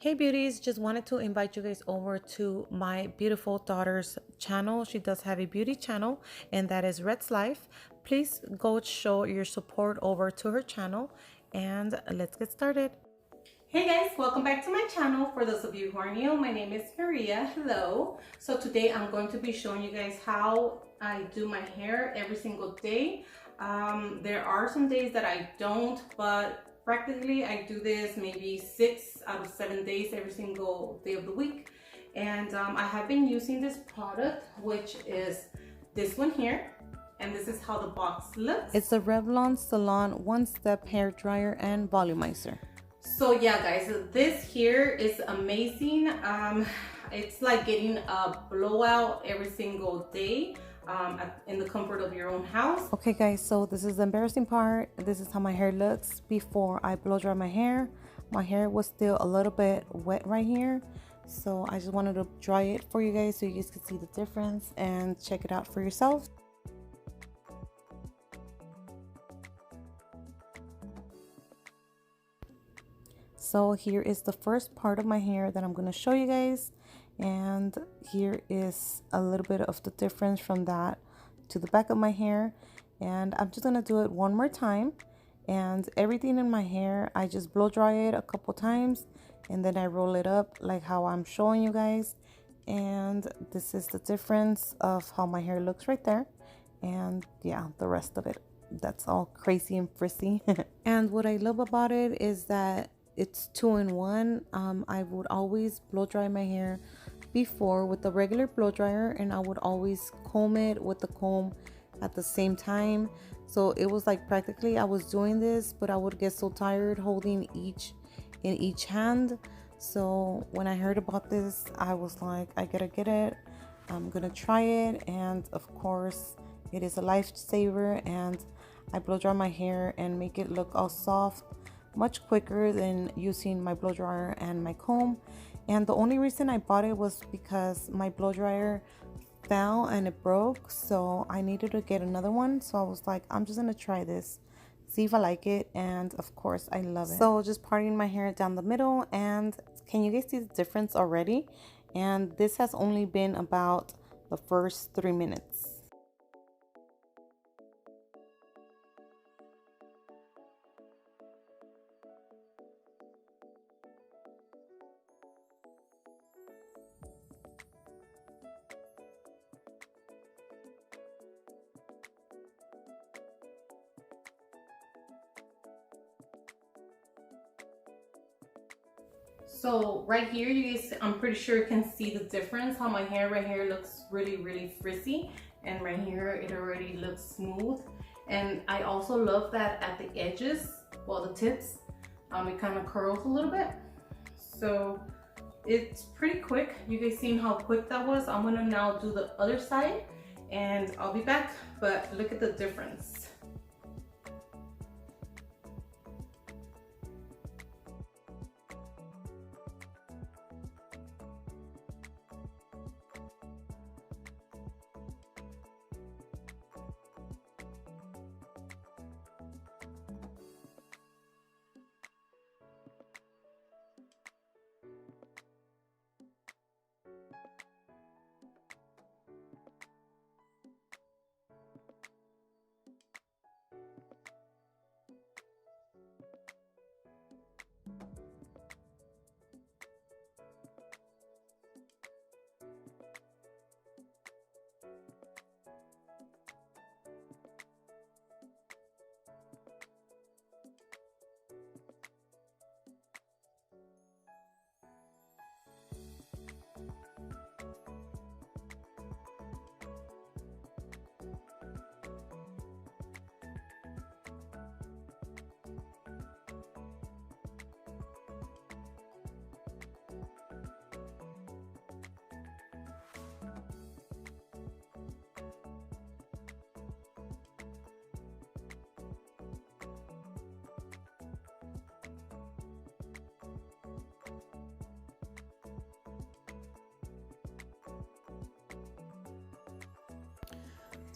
Hey beauties, just wanted to invite you guys over to my beautiful daughter's channel. She does have a beauty channel and that is Red's Life. Please go show your support over to her channel and let's get started. Hey guys, welcome back to my channel. For those of you who are new, my name is Maria. Hello. So today I'm going to be showing you guys how I do my hair every single day. There are some days that I don't, but practically I do this maybe 6 out of 7 days every single day of the week. And I have been using this product, which is this one here. And this is how the box looks. It's a Revlon Salon One-Step Hair Dryer and Volumizer. So yeah guys, this here is amazing. It's like getting a blowout every single day in the comfort of your own house. Okay guys, so this is the embarrassing part. This is how my hair looks before I blow dry my hair. My hair was still a little bit wet right here, so I just wanted to dry it for you guys so you guys can see the difference and check it out for yourself. So here is the first part of my hair that I'm going to show you guys, and here is a little bit of the difference from that to the back of my hair. And I'm just going to do it one more time, and everything in my hair I just blow dry it a couple times and then I roll it up like how I'm showing you guys. And this is the difference of how my hair looks right there, and yeah, the rest of it, that's all crazy and frizzy. And what I love about it is that it's 2-in-1. I would always blow dry my hair before with the regular blow dryer, and I would always comb it with the comb at the same time. So it was like practically I was doing this, but I would get so tired holding each in each hand. So when I heard about this, I was like, I gotta get it. I'm gonna try it, and of course it is a lifesaver. And I blow dry my hair and make it look all soft much quicker than using my blow dryer and my comb. And the only reason I bought it was because my blow dryer fell and it broke, so I needed to get another one. So I was like, I'm just gonna try this, see if I like it, and of course I love it. So just parting my hair down the middle, and can you guys see the difference already? And this has only been about the first 3 minutes. So right here, you guys, I'm pretty sure you can see the difference, how my hair right here looks really frizzy, and right here it already looks smooth. And I also love that at the edges, well, the tips, it kind of curls a little bit. So it's pretty quick. You guys seen how quick that was? I'm gonna now do the other side and I'll be back, but look at the difference.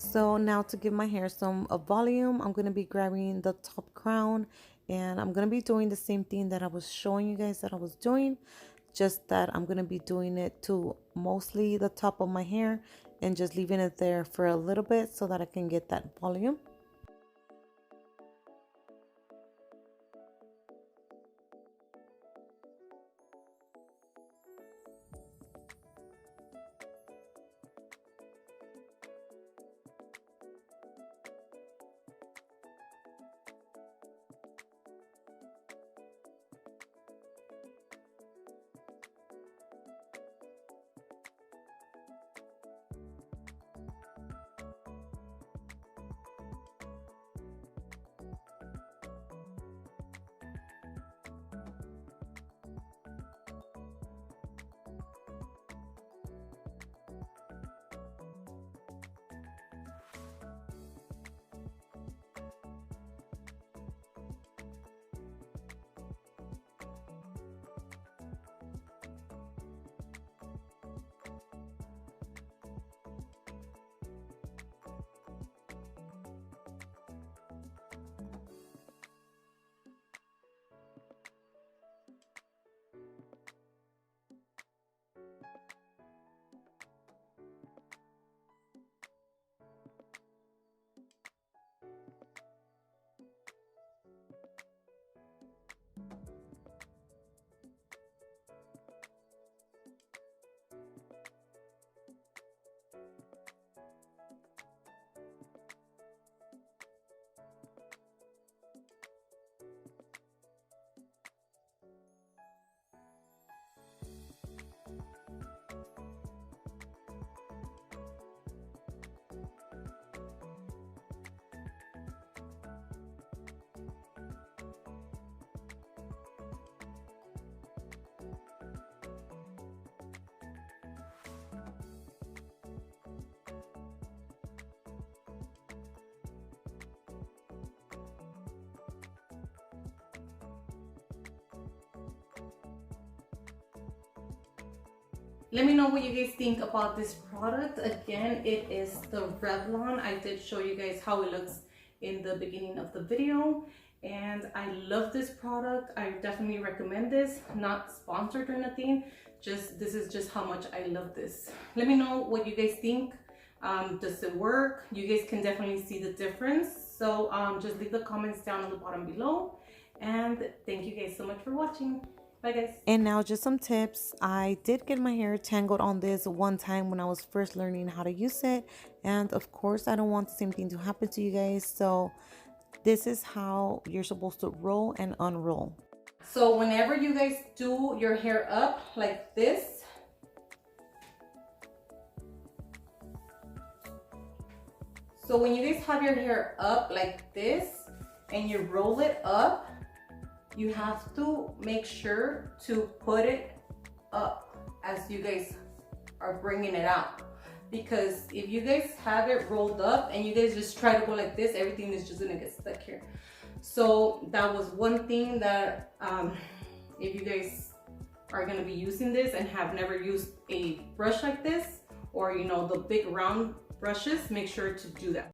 So now to give my hair some volume, I'm going to be grabbing the top crown, and I'm going to be doing the same thing that I was showing you guys that I was doing. just that I'm gonna be doing it to mostly the top of my hair and just leaving it there for a little bit so that I can get that volume. Let me know what you guys think about this product. Again, it is the Revlon. I did show you guys how it looks in the beginning of the video, and I love this product. I definitely recommend this. Not sponsored or anything, just this is just how much I love this. Let me know what you guys think. Does it work? You guys can definitely see the difference, so just leave the comments down on the bottom below, and thank you guys so much for watching. Bye guys. And now just some tips. I did get my hair tangled on this one time when I was first learning how to use it, and of course I don't want the same thing to happen to you guys, so this is how you're supposed to roll and unroll. So whenever you guys do your hair up like this, so when you guys have your hair up like this and you roll it up, you have to make sure to put it up as you guys are bringing it out. Because if you guys have it rolled up and you guys just try to go like this, everything is just gonna get stuck here. So that was one thing that if you guys are gonna be using this and have never used a brush like this, or you know, the big round brushes, make sure to do that.